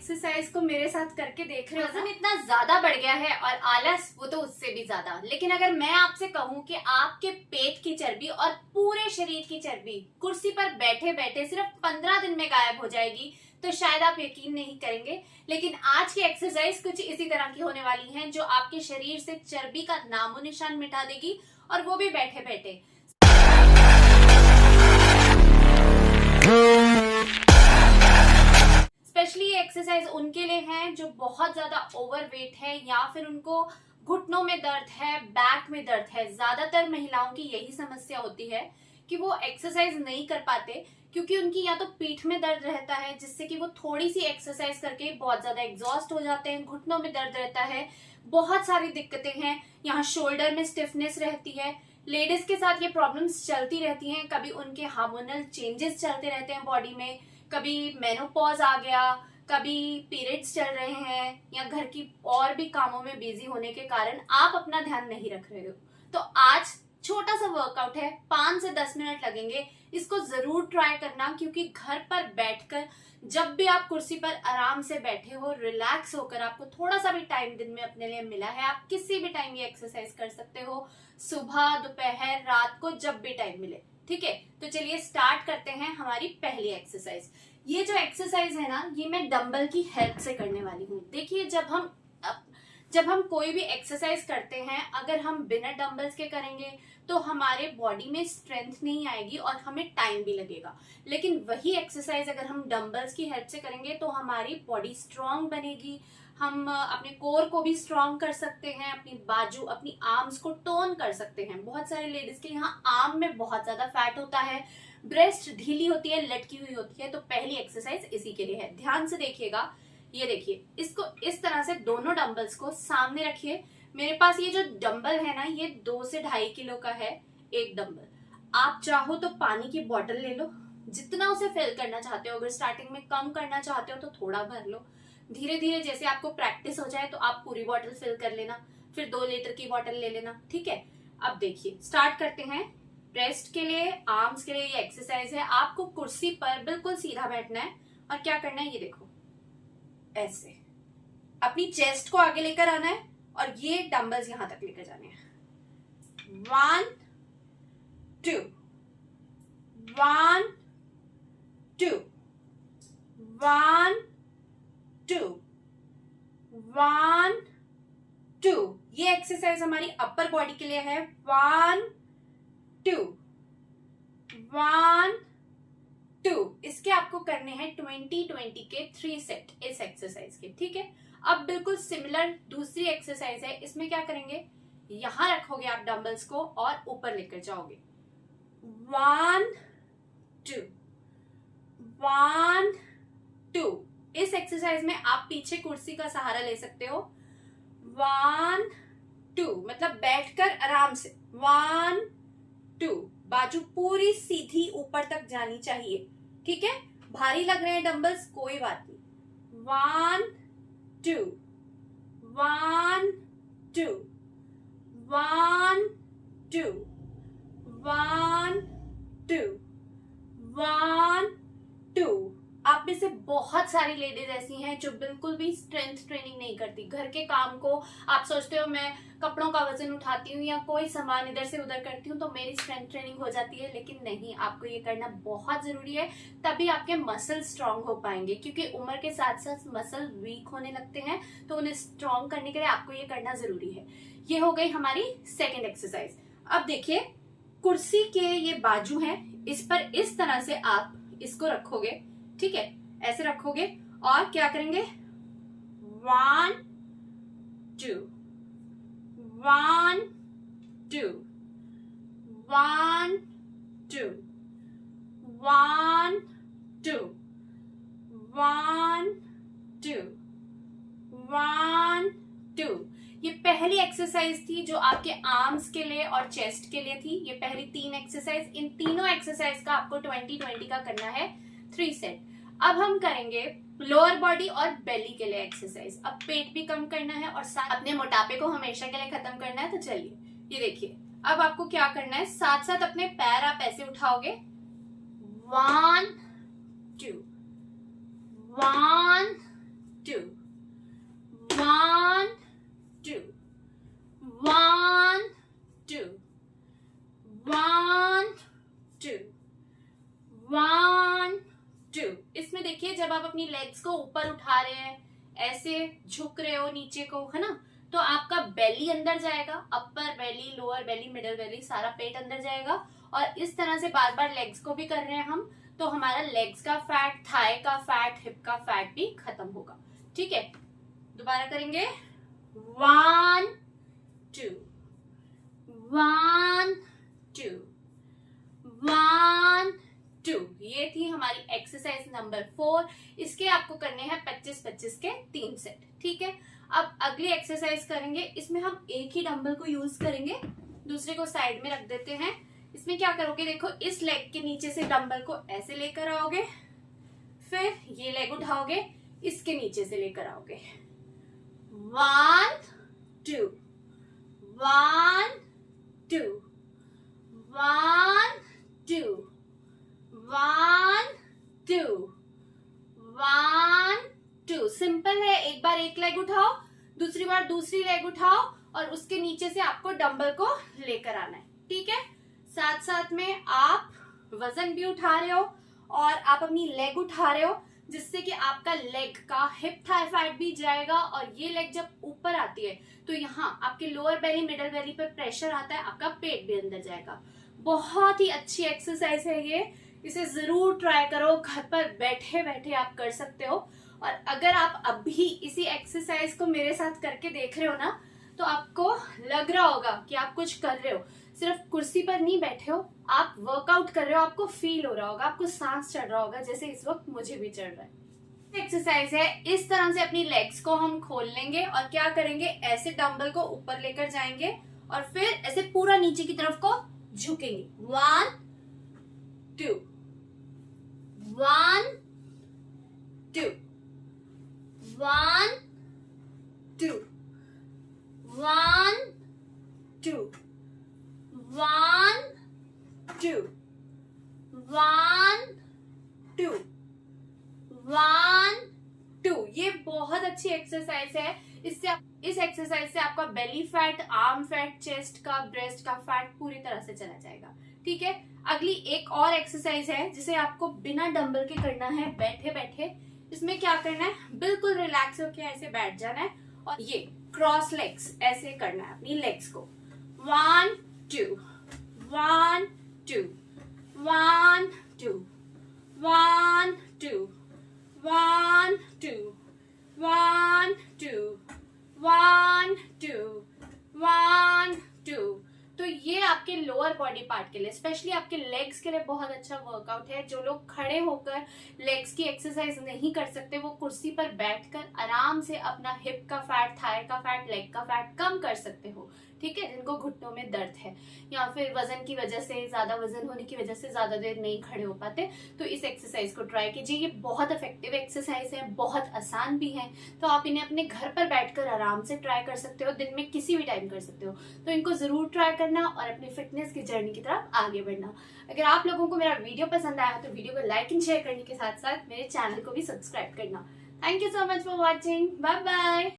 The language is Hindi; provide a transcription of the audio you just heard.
एक्सरसाइज को मेरे साथ करके देख रहे हो, वजन इतना ज्यादा बढ़ गया है और आलस वो तो उससे भी ज्यादा। लेकिन अगर मैं आपसे कहूं कि आपके पेट की चर्बी और पूरे शरीर की चर्बी कुर्सी पर बैठे बैठे सिर्फ 15 दिन में गायब हो जाएगी तो शायद आप यकीन नहीं करेंगे। लेकिन आज की एक्सरसाइज कुछ इसी तरह की होने वाली है जो आपके शरीर से चर्बी का नामो निशान मिटा देगी, और वो भी बैठे बैठे। स्पेशली ये एक्सरसाइज उनके लिए है जो बहुत ज्यादा ओवरवेट है या फिर उनको घुटनों में दर्द है, बैक में दर्द है। ज्यादातर महिलाओं की यही समस्या होती है कि वो एक्सरसाइज नहीं कर पाते क्योंकि उनकी या तो पीठ में दर्द रहता है जिससे कि वो थोड़ी सी एक्सरसाइज करके बहुत ज्यादा एग्जॉस्ट हो जाते हैं, घुटनों में दर्द रहता है, बहुत सारी दिक्कतें हैं, यहाँ शोल्डर में स्टिफनेस रहती है। लेडीज के साथ ये प्रॉब्लम्स चलती रहती हैं, कभी उनके हार्मोनल चेंजेस चलते रहते हैं बॉडी में, कभी मेनोपॉज आ गया, कभी पीरियड्स चल रहे हैं, या घर की और भी कामों में बिजी होने के कारण आप अपना ध्यान नहीं रख रहे हो। तो आज छोटा सा वर्कआउट है, 5 से 10 मिनट लगेंगे, इसको जरूर ट्राई करना क्योंकि घर पर बैठकर जब भी आप कुर्सी पर आराम से बैठे हो, रिलैक्स होकर, आपको थोड़ा सा भी टाइम दिन में अपने लिए मिला है, आप किसी भी टाइम ये एक्सरसाइज कर सकते हो, सुबह, दोपहर, रात को, जब भी टाइम मिले। ठीक है, तो चलिए स्टार्ट करते हैं हमारी पहली एक्सरसाइज। ये जो एक्सरसाइज है ना, ये मैं डंबल की हेल्प से करने वाली हूँ। देखिए, जब हम कोई भी एक्सरसाइज करते हैं, अगर हम बिना डंबल्स के करेंगे तो हमारे बॉडी में स्ट्रेंथ नहीं आएगी और हमें टाइम भी लगेगा। लेकिन वही एक्सरसाइज अगर हम डंबल्स की हेल्प से करेंगे तो हमारी बॉडी स्ट्रांग बनेगी, हम अपने कोर को भी स्ट्रांग कर सकते हैं, अपनी बाजू, अपनी आर्म्स को टोन कर सकते हैं। बहुत सारे लेडीज के यहाँ आर्म में बहुत ज्यादा फैट होता है, ब्रेस्ट ढीली होती है, लटकी हुई होती है, तो पहली एक्सरसाइज इसी के लिए है। ध्यान से देखिएगा, ये देखिए, इसको इस तरह से दोनों डंबल्स को सामने रखिए। मेरे पास ये जो डंबल है ना, ये 2 से 2.5 किलो का है एक डंबल। आप चाहो तो पानी की बोतल ले लो, जितना उसे फिल करना चाहते हो। अगर स्टार्टिंग में कम करना चाहते हो तो थोड़ा भर लो, धीरे धीरे जैसे आपको प्रैक्टिस हो जाए तो आप पूरी बोतल फिल कर लेना, फिर 2 लीटर की बोतल ले लेना। ठीक है, अब देखिए स्टार्ट करते हैं। ब्रेस्ट के लिए, आर्म्स के लिए ये एक्सरसाइज है। आपको कुर्सी पर बिल्कुल सीधा बैठना है और क्या करना है, ये देखो, ऐसे अपनी चेस्ट को आगे लेकर आना है और ये डंबल्स यहां तक लेकर जाने हैं। 1 2 1 2 1 2 1 2। ये एक्सरसाइज हमारी अपर बॉडी के लिए है। 1 2 1 2। इसके आपको करने हैं 20-20 के 3 सेट इस एक्सरसाइज के। ठीक है, अब बिल्कुल सिमिलर दूसरी एक्सरसाइज है। इसमें क्या करेंगे, यहां रखोगे आप डंबल्स को और ऊपर लेकर जाओगे। 1 2 1 2। इस एक्सरसाइज में आप पीछे कुर्सी का सहारा ले सकते हो। 1 2 मतलब बैठकर आराम से। 1 2। बाजू पूरी सीधी ऊपर तक जानी चाहिए। ठीक है, भारी लग रहे हैं डंबल्स, कोई बात नहीं। 1 2 1 2 1 2 1 2 1 2। आप में से बहुत सारी लेडीज ऐसी हैं जो बिल्कुल भी स्ट्रेंथ ट्रेनिंग नहीं करती। घर के काम को आप सोचते हो मैं कपड़ों का वजन उठाती हूँ या कोई सामान इधर से उधर करती हूँ तो मेरी स्ट्रेंथ ट्रेनिंग हो जाती है, लेकिन नहीं, आपको ये करना बहुत जरूरी है, तभी आपके मसल स्ट्रांग हो पाएंगे। क्योंकि उम्र के साथ साथ मसल वीक होने लगते हैं, तो उन्हें स्ट्रांग करने के लिए आपको ये करना जरूरी है। ये हो गई हमारी सेकेंड एक्सरसाइज। अब देखिए, कुर्सी के ये बाजू है, इस पर इस तरह से आप इसको रखोगे। ठीक है, ऐसे रखोगे और क्या करेंगे, 1 2 1 2 1 2 1 2 1 2 1 2। ये पहली एक्सरसाइज थी जो आपके आर्म्स के लिए और चेस्ट के लिए थी। ये पहली 3 एक्सरसाइज। इन तीनों एक्सरसाइज का आपको 20-20 का करना है, 3 सेट। अब हम करेंगे लोअर बॉडी और बेली के लिए एक्सरसाइज। अब पेट भी कम करना है और साथ अपने मोटापे को हमेशा के लिए खत्म करना है। तो चलिए, ये देखिए, अब आपको क्या करना है, साथ साथ अपने पैर आप ऐसे उठाओगे। 1 2 1 लेग्स को ऊपर उठा रहे हैं, ऐसे झुक रहे हो नीचे को, है ना, तो आपका बेली अंदर जाएगा, अपर बेली, लोअर बेली, मिडल बेली, सारा पेट अंदर जाएगा। और इस तरह से बार बार लेग्स को भी कर रहे हैं हम, तो हमारा लेग्स का फैट, थाई का फैट, हिप का फैट भी खत्म होगा। ठीक है, दोबारा करेंगे। 1 2 1 2 1 2। ये थी हमारी एक्सरसाइज नंबर 4। इसके आपको करने हैं 25-25 के 3 सेट। ठीक है, अब अगली एक्सरसाइज करेंगे। इसमें हम एक ही डंबल को यूज करेंगे, दूसरे को साइड में रख देते हैं। इसमें क्या करोगे, देखो इस लेग के नीचे से डंबल को ऐसे लेकर आओगे, फिर ये लेग उठाओगे, इसके नीचे से लेकर आओगे। 1 2 1 2 1 2 1 2 1 2। सिंपल है, एक बार एक लेग उठाओ, दूसरी बार दूसरी लेग उठाओ, और उसके नीचे से आपको डंबल को लेकर आना है। ठीक है, साथ साथ में आप वजन भी उठा रहे हो और आप अपनी लेग उठा रहे हो, जिससे कि आपका लेग का हिप थाई फैट भी जाएगा। और ये लेग जब ऊपर आती है तो यहाँ आपके लोअर बेली, मिडल बेली पर प्रेशर आता है, आपका पेट भी अंदर जाएगा। बहुत ही अच्छी एक्सरसाइज है ये, इसे जरूर ट्राई करो, घर पर बैठे बैठे आप कर सकते हो। और अगर आप अभी इसी एक्सरसाइज को मेरे साथ करके देख रहे हो ना, तो आपको लग रहा होगा कि आप कुछ कर रहे हो, सिर्फ कुर्सी पर नहीं बैठे हो, आप वर्कआउट कर रहे हो, आपको फील हो रहा होगा, आपको सांस चढ़ रहा होगा, जैसे इस वक्त मुझे भी चढ़ रहा है। एक्सरसाइज है, इस तरह से अपनी लेग्स को हम खोल लेंगे और क्या करेंगे, ऐसे डंबल को ऊपर लेकर जाएंगे और फिर ऐसे पूरा नीचे की तरफ को झुकेंगे। 1 2 1 2 1 2 1 2 1 2 1 2 1 2। ये बहुत अच्छी एक्सरसाइज है। इस एक्सरसाइज से आपका belly fat, arm fat, chest का, ब्रेस्ट का फैट पूरी तरह से चला जाएगा। ठीक है, अगली एक और एक्सरसाइज है जिसे आपको बिना डंबल के करना है, बैठे बैठे। इसमें क्या करना है, बिल्कुल रिलैक्स होकर ऐसे बैठ जाना है और ये क्रॉस लेग्स ऐसे करना है अपनी लेग्स को। 1 2 1 2 1 2 1 2 1 2 1 2 1 2 1 2। तो ये आपके लोअर बॉडी पार्ट के लिए, स्पेशली आपके लेग्स के लिए बहुत अच्छा वर्कआउट है। जो लोग खड़े होकर लेग्स की एक्सरसाइज नहीं कर सकते, वो कुर्सी पर बैठकर आराम से अपना हिप का फैट, थाई का फैट, लेग का फैट कम कर सकते हो। ठीक है, जिनको घुटनों में दर्द है या फिर वजन की वजह से, ज्यादा वजन होने की वजह से ज्यादा देर नहीं खड़े हो पाते, तो इस एक्सरसाइज को ट्राई कीजिए। ये बहुत इफेक्टिव एक्सरसाइज है, बहुत आसान भी है, तो आप इन्हें अपने घर पर बैठकर आराम से ट्राई कर सकते हो, दिन में किसी भी टाइम कर सकते हो। तो इनको जरूर ट्राई करना और अपनी फिटनेस की जर्नी की तरफ आगे बढ़ना। अगर आप लोगों को मेरा वीडियो पसंद आया तो वीडियो को लाइक एंड शेयर करने के साथ साथ मेरे चैनल को भी सब्सक्राइब करना। Thank you so much for watching, bye bye.